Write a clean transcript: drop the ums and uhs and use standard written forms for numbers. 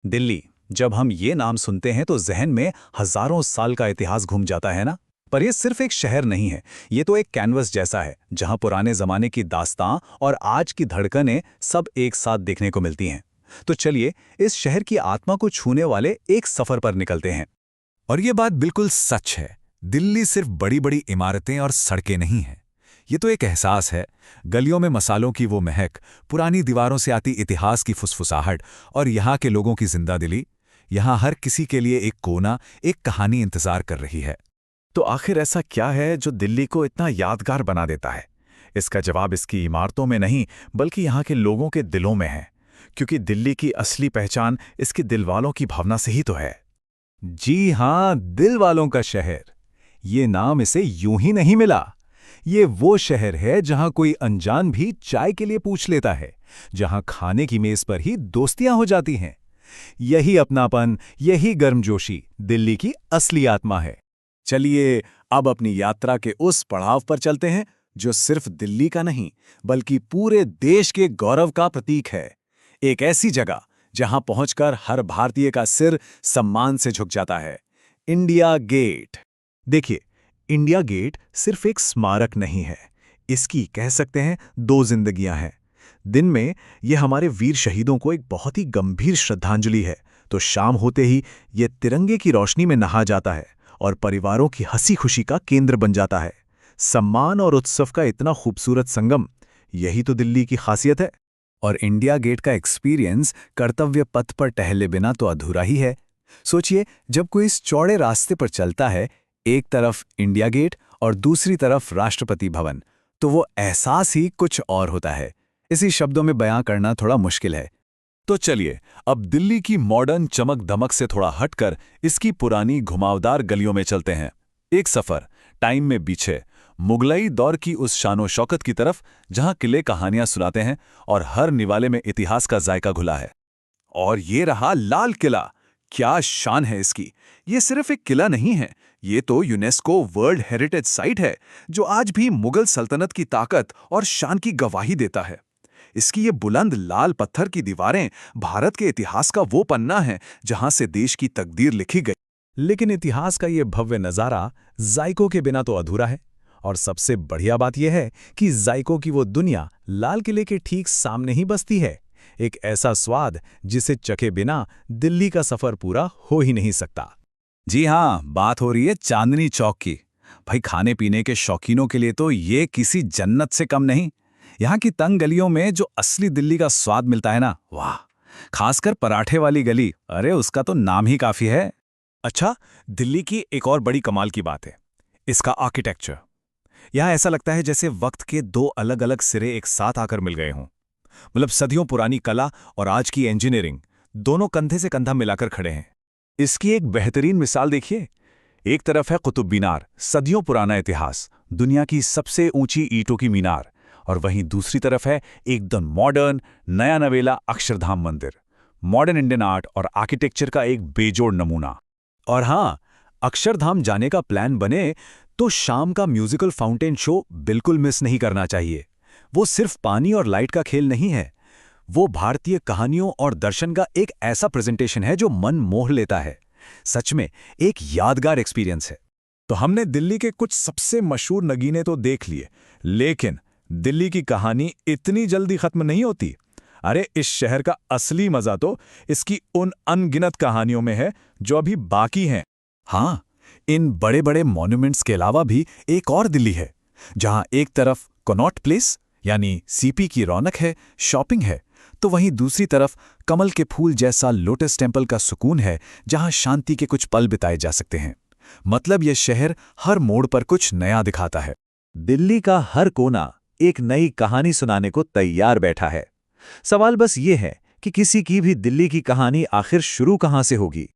दिल्ली। जब हम ये नाम सुनते हैं तो जहन में हजारों साल का इतिहास घूम जाता है ना। पर ये सिर्फ एक शहर नहीं है, ये तो एक कैनवस जैसा है जहां पुराने जमाने की दास्तां और आज की धड़कनें सब एक साथ देखने को मिलती हैं। तो चलिए इस शहर की आत्मा को छूने वाले एक सफर पर निकलते हैं। और ये बात बिल्कुल सच है। दिल्ली सिर्फ बड़ी बड़ी इमारतें और सड़कें नहीं हैं। ये तो एक एहसास है। गलियों में मसालों की वो महक, पुरानी दीवारों से आती इतिहास की फुसफुसाहट और यहाँ के लोगों की जिंदा दिली। यहाँ हर किसी के लिए एक कोना, एक कहानी इंतजार कर रही है। तो आखिर ऐसा क्या है जो दिल्ली को इतना यादगार बना देता है? इसका जवाब इसकी इमारतों में नहीं, बल्कि यहाँ के लोगों के दिलों में है। क्योंकि दिल्ली की असली पहचान इसके दिलवालों की भावना से ही तो है। जी हाँ, दिल वालों का शहर। ये नाम इसे यूं ही नहीं मिला। ये वो शहर है जहां कोई अनजान भी चाय के लिए पूछ लेता है, जहां खाने की मेज पर ही दोस्तियां हो जाती हैं। यही अपनापन, यही गर्मजोशी दिल्ली की असली आत्मा है। चलिए अब अपनी यात्रा के उस पड़ाव पर चलते हैं जो सिर्फ दिल्ली का नहीं, बल्कि पूरे देश के गौरव का प्रतीक है। एक ऐसी जगह जहां पहुंचकर हर भारतीय का सिर सम्मान से झुक जाता है। India Gate. देखिए, इंडिया गेट सिर्फ एक स्मारक नहीं है, इसकी कह सकते हैं दो जिंदगियां हैं। दिन में यह हमारे वीर शहीदों को एक बहुत ही गंभीर श्रद्धांजलि है, तो शाम होते ही यह तिरंगे की रोशनी में नहा जाता है और परिवारों की हंसी खुशी का केंद्र बन जाता है। सम्मान और उत्सव का इतना खूबसूरत संगम, यही तो दिल्ली की खासियत है। और इंडिया गेट का एक्सपीरियंस कर्तव्य पथ पर टहले बिना तो अधूरा ही है। सोचिए, जब कोई इस चौड़े रास्ते पर चलता है, एक तरफ इंडिया गेट और दूसरी तरफ राष्ट्रपति भवन, तो वो एहसास ही कुछ और होता है। इसी शब्दों में बयां करना थोड़ा मुश्किल है। तो चलिए अब दिल्ली की मॉडर्न चमक दमक से थोड़ा हटकर इसकी पुरानी घुमावदार गलियों में चलते हैं। एक सफर टाइम में पीछे, मुगलई दौर की उस शानो शौकत की तरफ जहां किले कहानियां सुनाते हैं और हर निवाले में इतिहास का जायका घुला है। और ये रहा लाल किला। क्या शान है इसकी! ये सिर्फ एक किला नहीं है, ये तो यूनेस्को वर्ल्ड हेरिटेज साइट है, जो आज भी मुगल सल्तनत की ताकत और शान की गवाही देता है। इसकी ये बुलंद लाल पत्थर की दीवारें भारत के इतिहास का वो पन्ना है जहां से देश की तकदीर लिखी गई। लेकिन इतिहास का ये भव्य नज़ारा जायकों के बिना तो अधूरा है। और सबसे बढ़िया बात यह है कि जायकों की वो दुनिया लाल किले के ठीक सामने ही बसती है। एक ऐसा स्वाद जिसे चखे बिना दिल्ली का सफर पूरा हो ही नहीं सकता। जी हाँ, बात हो रही है चांदनी चौक की। भाई, खाने पीने के शौकीनों के लिए तो ये किसी जन्नत से कम नहीं। यहाँ की तंग गलियों में जो असली दिल्ली का स्वाद मिलता है ना, वाह! खासकर पराठे वाली गली, अरे उसका तो नाम ही काफी है। अच्छा, दिल्ली की एक और बड़ी कमाल की बात है इसका आर्किटेक्चर। यहाँ ऐसा लगता है जैसे वक्त के दो अलग अलग सिरे एक साथ आकर मिल गए हों। मतलब सदियों पुरानी कला और आज की इंजीनियरिंग दोनों कंधे से कंधा मिलाकर खड़े हैं। इसकी एक बेहतरीन मिसाल देखिए। एक तरफ है कुतुब मीनार, सदियों पुराना इतिहास, दुनिया की सबसे ऊंची ईंटों की मीनार। और वहीं दूसरी तरफ है एकदम मॉडर्न, नया नवेला अक्षरधाम मंदिर। मॉडर्न इंडियन आर्ट और आर्किटेक्चर का एक बेजोड़ नमूना। और हाँ, अक्षरधाम जाने का प्लान बने तो शाम का म्यूजिकल फाउंटेन शो बिल्कुल मिस नहीं करना चाहिए। वो सिर्फ पानी और लाइट का खेल नहीं है, वो भारतीय कहानियों और दर्शन का एक ऐसा प्रेजेंटेशन है जो मन मोह लेता है। सच में एक यादगार एक्सपीरियंस है। तो हमने दिल्ली के कुछ सबसे मशहूर नगीने तो देख लिए, लेकिन दिल्ली की कहानी इतनी जल्दी खत्म नहीं होती। अरे, इस शहर का असली मजा तो इसकी उन अनगिनत कहानियों में है जो अभी बाकी हैं। हाँ, इन बड़े बड़े मॉन्यूमेंट्स के अलावा भी एक और दिल्ली है, जहां एक तरफ कनॉट प्लेस यानी सीपी की रौनक है, शॉपिंग है, तो वहीं दूसरी तरफ कमल के फूल जैसा लोटस टेम्पल का सुकून है, जहां शांति के कुछ पल बिताए जा सकते हैं। मतलब यह शहर हर मोड़ पर कुछ नया दिखाता है। दिल्ली का हर कोना एक नई कहानी सुनाने को तैयार बैठा है। सवाल बस ये है कि किसी की भी दिल्ली की कहानी आखिर शुरू कहां से होगी।